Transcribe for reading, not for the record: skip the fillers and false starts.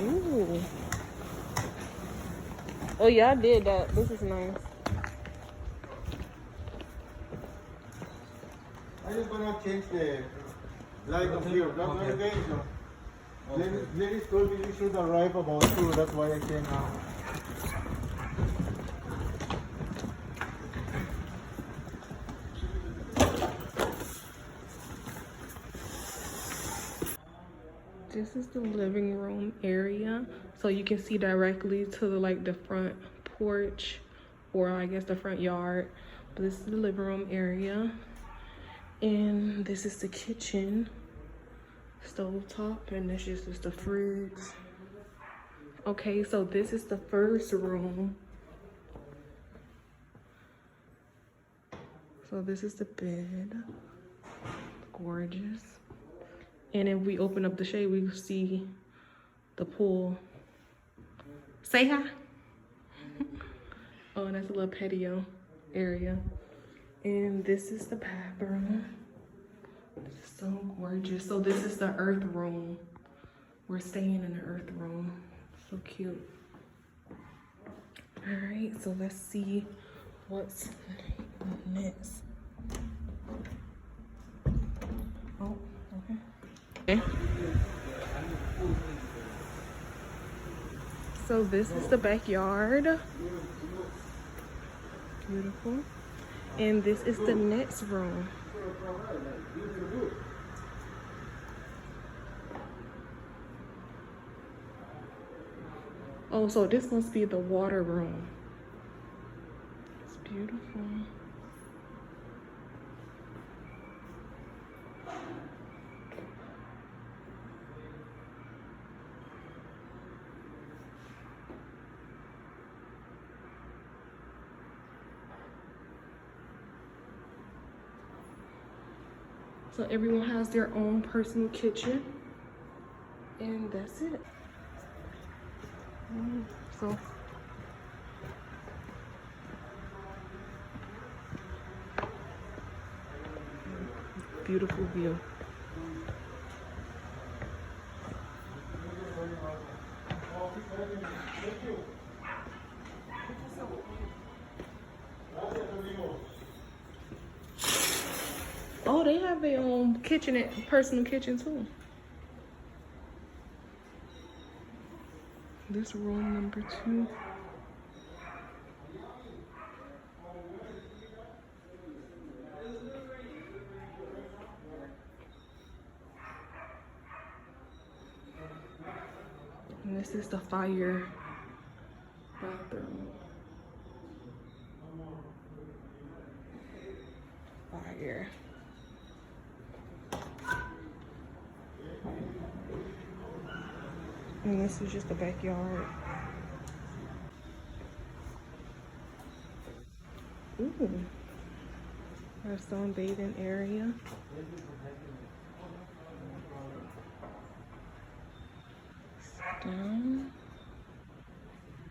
Ooh. Oh yeah, I did that. This is nice. I just gonna change the light of here. That's okay. Okay. So, ladies told me you should arrive about 2. That's why I came now. This is the living room area, so you can see directly to the front porch, or I guess the front yard. But this is the living room area, and this is the kitchen, stove top, and this is just the fridge. Okay, so this is the first room. So this is the bed, gorgeous. And if we open up the shade, we see the pool. Say hi. Oh, and that's a little patio area. And this is the bathroom. It's so gorgeous. So this is the earth room. We're staying in the earth room. So cute. All right, so let's see what's next. Oh, okay. So this is the backyard. Beautiful. And this is the next room. Oh, so this must be the water room. It's beautiful. So everyone has their own personal kitchen, and that's it. So beautiful view. Oh, they have their own kitchen, personal kitchen too. This room number 2. And this is the fire bathroom. Fire. And this is just the backyard. Ooh. Our sunbathing area. Down.